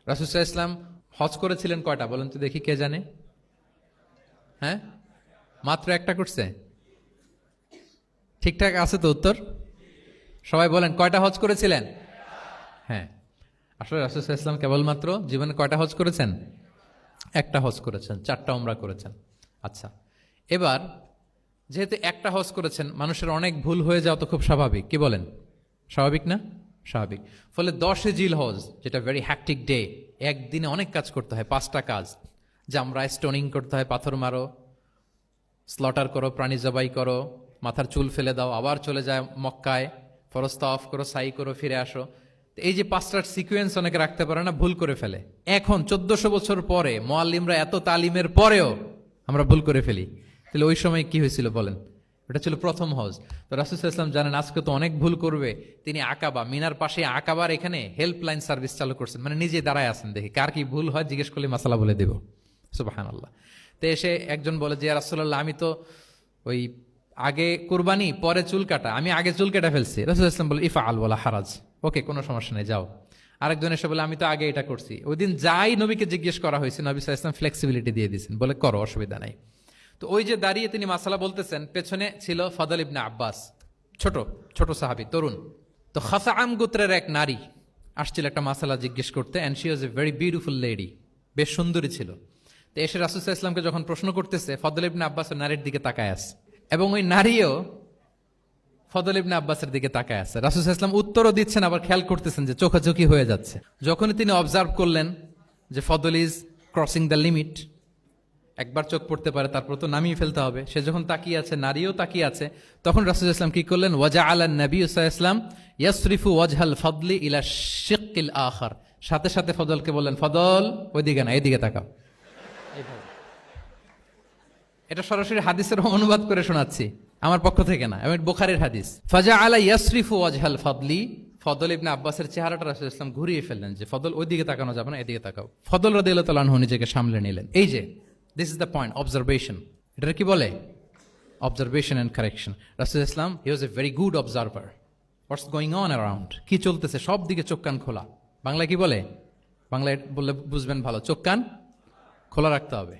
রাসূল সাল্লাল্লাহু আলাইহি ওয়াসাল্লাম হজ করেছিলেন কয়টা বলেন তো দেখি, কে জানে? হ্যাঁ, মাত্র একটা করছে। ঠিকঠাক আছে তো উত্তর? সবাই বলেন কয়টা হজ করেছিলেন? হ্যাঁ, আসলে রাসূল সাল্লাল্লাহু আলাইহি ওয়াসাল্লাম কেবলমাত্র জীবনে কয়টা হজ করেছেন? একটা হজ করেছেন, 4টা উমরা করেছেন। আচ্ছা, এবার যেহেতু একটা হজ করেছেন, মানুষের অনেক ভুল হয়ে যাওয়া তো খুব স্বাভাবিক, কি বলেন? স্বাভাবিক না? স্বাভাবিক। ফলে 10 জিল হজ, যেটা ভেরি হ্যাকটিক ডে, একদিনে অনেক কাজ করতে হয়, 5টা কাজ। জামরায় স্টোনিং করতে হয়, পাথর মারো, স্লটার করো, প্রাণী জবাই করো, মাথার চুল ফেলে দাও, আবার চলে যায় মক্কায়, ফরজ তাওয়াফ করো, সাই করো, ফিরে আসো। এই যে 5টার সিকোয়েন্স অনেকে রাখতে পারে না, ভুল করে ফেলে। এখন 1400 বছর পরে মুআল্লিমরা এত তালিমের পরেও আমরা ভুল করে ফেলি। তাহলে ওই সময় কি হয়েছিল বলেন? এটা ছিল প্রথম হজ। তো রাসূল সাল্লাল্লাহু আলাইহি ওয়াসাল্লাম জানেন আজকে তো অনেক ভুল করবে, তিনি আকাবা, মিনার পাশে আকাবার এখানে হেল্পলাইন সার্ভিস চালু করছেন, মানে নিজে দাঁড়ায় আছেন, দেখি কার কি ভুল হয় জিজ্ঞেস করলে মাসালা বলে দেব। সুবহানাল্লাহ। তো এসে একজন বলে যে ইয়া রাসূলুল্লাহ, আমি তো ওই আগে কুরবানি পরে চুল কাটা, আমি আগে চুল কেটে ফেলছি। রাসূল সাল্লাল্লাহু আলাইহি ওয়াসাল্লাম বলে ইফআল ওয়ালা হারাজ, ওকে কোনো সমস্যা নেই, যাও। আরেকজন এসে বলে আমি তো আগে এটা করছি। ওই দিন যাই নবীকে জিজ্ঞেস করা হয়েছে, নবী সাল্লাল্লাহু আলাইহি ওয়াসাল্লাম ফ্লেক্সিবিলিটি দিয়ে দিয়েছেন, বলে করো, অসুবিধা নাই। তো ওই যে দাঁড়িয়ে তিনি মাসালা বলতেছেন, পেছনে ছিল ফাদল ইবনে আব্বাস, ছোট ছোট সাহাবী, তরুণ। তো খাসাআম গোত্রের এক নারী আসছিল একটা মাসালা জিজ্ঞেস করতে, and she was a very beautiful lady, বেশ সুন্দরী ছিল। তো এসে রাসূল সাল্লাল্লাহু আলাইহি ওয়াসাল্লামকে যখন প্রশ্ন করতেছে, ফদল ইবনে আব্বাসের নারীর দিকে তাকায় আছে, এবং ওই নারীও ফদল ইবনে আব্বাসের দিকে তাকায় আছে। রাসূল সাল্লাল্লাহু আলাইহি ওয়াসাল্লাম উত্তরও দিচ্ছেন, আবার খেয়াল করতেছেন যে চোখাচোখি হয়ে যাচ্ছে। যখনই তিনি অবজার্ভ করলেন যে ফদল ইজ ক্রসিং দ্য লিমিট, একবার চোখ পড়তে পারে, তারপর তো নামিয়ে ফেলতে হবে, সে যখন তাকিয়ে আছে, নারীও তাকিয়ে আছে, তখন রাসূল সাল্লাল্লাহু আলাইহি ওয়াসাল্লাম কি করলেন? ওয়াজআলা নবী সাল্লাল্লাহু আলাইহি ওয়াসাল্লাম ইয়াসরিফু ওয়াজহাল ফাদলি ইলা শিক্কিল আখার, সাথে সাথে ফদলকে বললেন, ফদল ওইদিকে না, এদিকে তাকাও। এটা সরাসরি হাদিসের অনুবাদ করে শোনাচ্ছি, আমার পক্ষ থেকে না, এবং বুখারীর হাদিস। ফাজআলা ইয়াসরিফু ওয়াজহাল ফাদলি, ফদল ইবনে আব্বাসের চেহারাটা রাসূল সাল্লাল্লাহু আলাইহি ওয়াসাল্লাম ঘুরিয়ে ফেললেন যে ফদল ওইদিকে তাকানো যাবে না, এদিকে তাকাও। ফদল রাদিয়াল্লাহু তাআলা আনহু নিজেকে সামলে নিলেন। এই যে this is the point, observation. এটা কি বলে? Observation and correction. রাসূল সাল্লাল্লাহু আলাইহি ওয়াসাল্লাম he was a very good observer. What's going on around, কি চলতেছে সব দিকে চোখ কান খোলা। বাংলায় কি বলে? বাংলায় বললে বুঝবেন ভালো, চোখ কান খোলা রাখতে হবে।